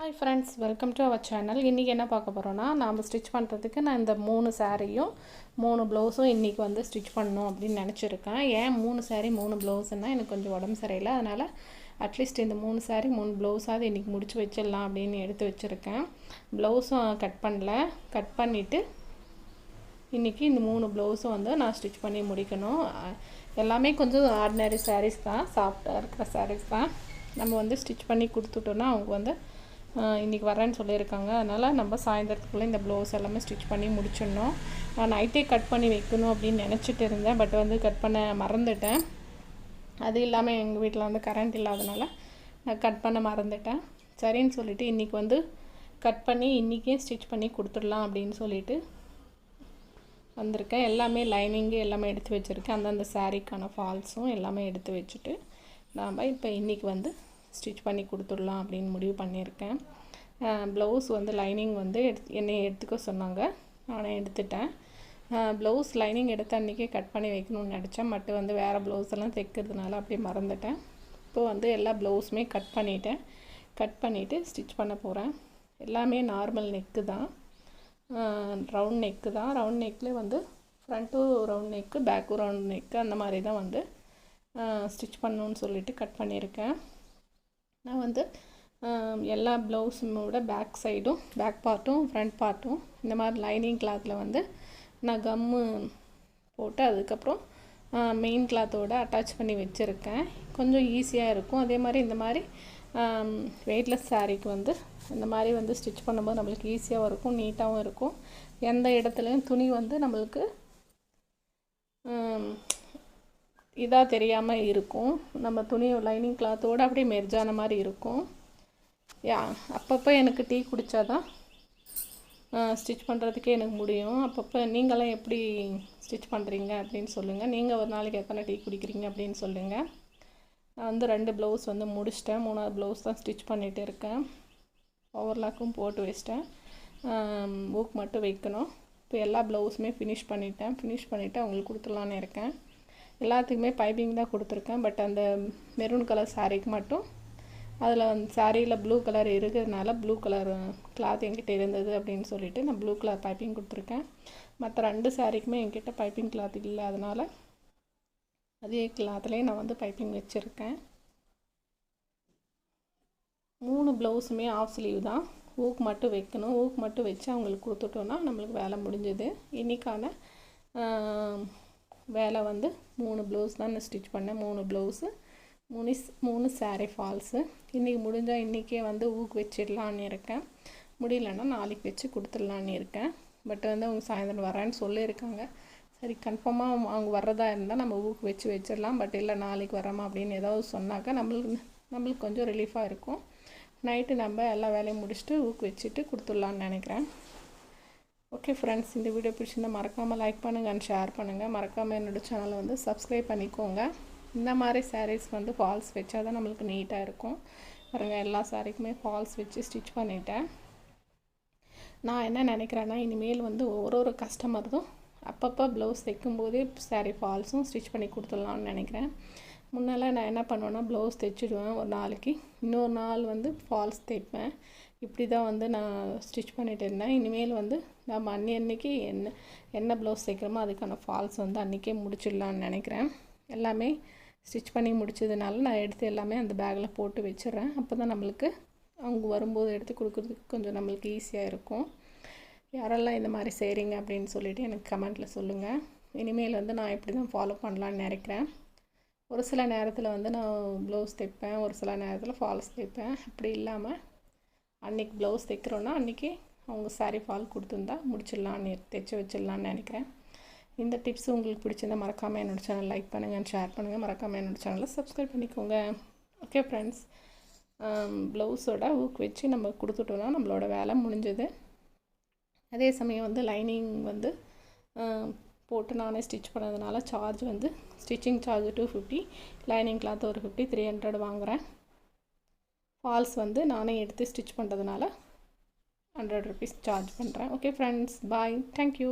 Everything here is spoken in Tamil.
Hi friends, welcome to our channel. இன்னைக்கு என்ன பார்க்க போறோம்னா நாம ஸ்டிட்ச் பண்றதுக்கு நான் இந்த 3 சாரியும் 3 ப்ளவுஸும் இன்னைக்கு வந்து ஸ்டிட்ச் பண்ணனும் அப்படி நினைச்சிருக்கேன். ஏன் 3 சாரி 3 ப்ளவுஸ்னா எனக்கு கொஞ்சம் உடம்பு சரியில்லை. அதனால அட்லீஸ்ட் இந்த 3 சாரி 3 ப்ளவுஸாவது இன்னைக்கு முடிச்சு வச்சிடலாம் அப்படினு எடுத்து வச்சிருக்கேன். ப்ளவுஸும் கட் பண்ணல. கட் பண்ணிட்டு இன்னைக்கு இந்த 3 ப்ளவுஸும் வந்து நான் ஸ்டிட்ச் பண்ணி முடிக்கணும். எல்லாமே கொஞ்சம் ஆர்டினரி sarees தான், சாஃப்ட்டா இருக்கிற sarees தான். நம்ம வந்து ஸ்டிட்ச் பண்ணி கொடுத்துட்டோம்னா அவங்க வந்து இன்னைக்கு வரேன்னு சொல்லியிருக்காங்க. அதனால் நம்ம சாயந்தரத்துக்குள்ளே இந்த ப்ளவுஸ் எல்லாமே ஸ்டிச் பண்ணி முடிச்சிடணும். நான் நைட்டே கட் பண்ணி வைக்கணும் அப்படின்னு நினச்சிட்டு இருந்தேன். பட் வந்து கட் பண்ண மறந்துட்டேன். அது இல்லாமல் எங்கள் வீட்டில் வந்து கரண்ட் இல்லாதனால நான் கட் பண்ண மறந்துட்டேன். சரின்னு சொல்லிவிட்டு இன்றைக்கி வந்து கட் பண்ணி இன்றைக்கே ஸ்டிச் பண்ணி கொடுத்துடலாம் அப்படின்னு சொல்லிட்டு வந்திருக்கேன். எல்லாமே லைனிங்கு எல்லாமே எடுத்து வச்சுருக்கேன். அந்தந்த சாரீக்கான ஃபால்ஸும் எல்லாமே எடுத்து வச்சுட்டு நாம் இப்போ இன்றைக்கி வந்து ஸ்டிச் பண்ணி கொடுத்துடலாம் அப்படின்னு முடிவு பண்ணியிருக்கேன். ப்ளவுஸ் வந்து லைனிங் வந்து என்னை எடுத்துக்க சொன்னாங்க. நானே எடுத்துட்டேன். ப்ளவுஸ் லைனிங் எடுத்த அன்றைக்கே கட் பண்ணி வைக்கணும்னு நினச்சேன். பட் வந்து வேறு ப்ளவுஸ் எல்லாம் தைக்கிறதுனால அப்படியே மறந்துட்டேன். இப்போ வந்து எல்லா ப்ளவுஸுமே கட் பண்ணிட்டேன். கட் பண்ணிவிட்டு ஸ்டிச் பண்ண போகிறேன். எல்லாமே நார்மல் நெக்கு தான், ரவுண்ட் நெக்கு தான். ரவுண்ட் நெக்கில் வந்து ஃப்ரண்ட்டும் ரவுண்ட் நெக்கு, பேக்கும் ரவுண்ட் நெக்கு, அந்த மாதிரி தான் வந்து ஸ்டிச் பண்ணணுன்னு சொல்லிவிட்டு கட் பண்ணியிருக்கேன். நான் வந்து எல்லா ப்ளவுஸுமோட பேக் சைடும், பேக் பார்ட்டும் ஃப்ரண்ட் பார்ட்டும் இந்த மாதிரி லைனிங் கிளாத்தில் வந்து நான் கம்மு போட்டு அதுக்கப்புறம் மெயின் கிளாத்தோடு அட்டாச் பண்ணி வச்சுருக்கேன். கொஞ்சம் ஈஸியாக இருக்கும். அதே மாதிரி இந்த மாதிரி வெயிட்லெஸ் சாரீக்கு வந்து இந்த மாதிரி வந்து ஸ்டிச் பண்ணும்போது நம்மளுக்கு ஈஸியாகவும் இருக்கும், நீட்டாகவும் இருக்கும். எந்த இடத்துலையும் துணி வந்து நம்மளுக்கு இதாக தெரியாமல் இருக்கும். நம்ம துணி லைனிங் கிளாத்தோடு அப்படியே மெர்ஜான மாதிரி இருக்கும். அப்பப்போ எனக்கு டீ குடித்தாதான் ஸ்டிச் பண்ணுறதுக்கே எனக்கு முடியும். அப்பப்போ நீங்களாம் எப்படி ஸ்டிச் பண்ணுறீங்க அப்படின்னு சொல்லுங்கள். நீங்கள் ஒரு நாளைக்கு எத்தனை டீ குடிக்கிறீங்க அப்படின்னு சொல்லுங்கள். நான் வந்து 2 ப்ளவுஸ் வந்து முடிச்சிட்டேன். 3ஆவது ப்ளவுஸ் தான் ஸ்டிச் பண்ணிகிட்டு இருக்கேன். ஓவர்லாக்கும் போட்டு வச்சிட்டேன். ஊக்கு மட்டும் வைக்கணும். இப்போ எல்லா ப்ளவுஸுமே ஃபினிஷ் பண்ணிவிட்டு அவங்களுக்கு கொடுத்துடலான்னு இருக்கேன். எல்லாத்துக்குமே பைப்பிங் தான் கொடுத்துருக்கேன். பட் அந்த மெரூன் கலர் சாரீக்கு மட்டும் அதில் வந்து சாரியில் ப்ளூ கலர் இருக்கிறதுனால ப்ளூ கலர் கிளாத் என்கிட்ட இருந்தது அப்படின்னு சொல்லிவிட்டு நான் ப்ளூ கலர் பைப்பிங் கொடுத்துருக்கேன். மற்ற 2 சாரீக்குமே என்கிட்ட பைப்பிங் கிளாத் இல்லை. அதனால் அதே கிளாத்லேயே நான் வந்து பைப்பிங் வச்சுருக்கேன். 3 ப்ளவுஸுமே ஆஃப் ஸ்லீவ் தான். ஊக்கு மட்டும் வைக்கணும். ஊக்கு மட்டும் வச்சு அவங்களுக்கு கொடுத்துட்டோன்னா நம்மளுக்கு வேலை முடிஞ்சது. இன்றைக்கான வேலை வந்து 3 ப்ளவுஸ் தான் நான் ஸ்டிச் பண்ணேன். 3 ப்ளவுஸு, 3 சாரீ ஃபால்ஸு. இன்றைக்கி முடிஞ்சால் இன்றைக்கே வந்து ஊக்கு வச்சிடலான்னு இருக்கேன். முடியலன்னா நாளைக்கு வச்சு கொடுத்துடலான்னு இருக்கேன். பட் வந்து அவங்க சாயந்தரம் வரேன்னு சொல்லியிருக்காங்க. சரி, கன்ஃபார்மாக அவங்க வர்றதா இருந்தால் நம்ம ஊக்கு வச்சிடலாம். பட் இல்லை நாளைக்கு வரோமா அப்படின்னு ஏதாவது சொன்னாக்கா நம்மளுக்கு கொஞ்சம் ரிலீஃபாக இருக்கும். நைட்டு நம்ம எல்லா வேலையும் முடிச்சுட்டு ஊக்கு வச்சுட்டு கொடுத்துடலான்னு நினைக்கிறேன். ஓகே ஃப்ரெண்ட்ஸ், இந்த வீடியோ பிடிச்சிருந்தால் மறக்காமல் லைக் பண்ணுங்கள் அண்ட் ஷேர் பண்ணுங்கள். மறக்காமல் என்னோடய சேனலை வந்து சப்ஸ்கிரைப் பண்ணிக்கோங்க. இந்த மாதிரி சாரீஸ் வந்து ஃபால்ஸ் வச்சா தான் நம்மளுக்கு நீட்டாக இருக்கும். பாருங்கள், எல்லா சாரீக்குமே ஃபால்ஸ் வச்சு ஸ்டிச் பண்ணிட்டேன். நான் என்ன நினைக்கிறேன்னா, இனிமேல் வந்து ஒரு கஸ்டமர்தும் அப்பப்போ ப்ளவுஸ் தைக்கும்போதே சாரீ ஃபால்ஸும் ஸ்டிச் பண்ணி கொடுத்துடலான்னு நினைக்கிறேன். முன்னெல்லாம் நான் என்ன பண்ணுவேன்னா, ப்ளவுஸ் தைச்சிடுவேன் ஒரு நாளைக்கு, இன்னொரு நாள் வந்து ஃபால்ஸ் தைப்பேன். இப்படி தான் வந்து நான் ஸ்டிச் பண்ணிகிட்டு இருந்தேன். இனிமேல் வந்து நம்ம அன்னைக்கு என்ன ப்ளவுஸ் தைக்கிறோமோ அதுக்கான ஃபால்ஸ் வந்து அன்றைக்கே முடிச்சிடலான்னு நினைக்கிறேன். எல்லாமே ஸ்டிச் பண்ணி முடிச்சதுனால நான் எடுத்து எல்லாமே அந்த பேக்கில் போட்டு வச்சிடுறேன். அப்போ தான் நம்மளுக்கு அவங்க வரும்போது எடுத்து கொடுக்குறதுக்கு கொஞ்சம் நம்மளுக்கு ஈஸியாக இருக்கும். யாரெல்லாம் இந்த மாதிரி செய்கிறீங்க அப்படின்னு சொல்லிவிட்டு எனக்கு கமெண்ட்டில் சொல்லுங்கள். இனிமேல் வந்து நான் இப்படி தான் ஃபாலோ பண்ணலான்னு நினைக்கிறேன். ஒரு சில நேரத்தில் வந்து நான் ப்ளவுஸ் தைப்பேன், ஒரு சில நேரத்தில் ஃபால்ஸ் தைப்பேன். அப்படி இல்லாமல் அன்றைக்கி ப்ளவுஸ் தைக்கிறோன்னா அன்றைக்கி அவங்க சாரீ ஃபால் கொடுத்துருந்தா முடிச்சிடலான்னு தைச்சி வச்சிடலான்னு நினைக்கிறேன். இந்த டிப்ஸ் உங்களுக்கு பிடிச்சிருந்தால் மறக்காமல் என்னோடய சேனல் லைக் பண்ணுங்கள், ஷேர் பண்ணுங்கள். மறக்காமல் என்னோடய சேனலை சப்ஸ்கிரைப் பண்ணிக்கோங்க. ஓகே ஃப்ரெண்ட்ஸ், ப்ளவுஸோட ஊக்கு வச்சு நம்ம கொடுத்துட்டோன்னா நம்மளோட வேலை முடிஞ்சது. அதே சமயம் வந்து லைனிங் வந்து போட்டு நானே ஸ்டிச் பண்ணதுனால சார்ஜ் வந்து ஸ்டிச்சிங் சார்ஜ் 250, லைனிங் கிளாத் ஒரு 50, 300 வாங்குகிறேன். ஃபால்ஸ் வந்து நானே எடுத்து ஸ்டிச் பண்ணுறதுனால 100 rupees சார்ஜ் பண்ணுறேன். ஓகே ஃப்ரெண்ட்ஸ், பாய், தேங்க்யூ.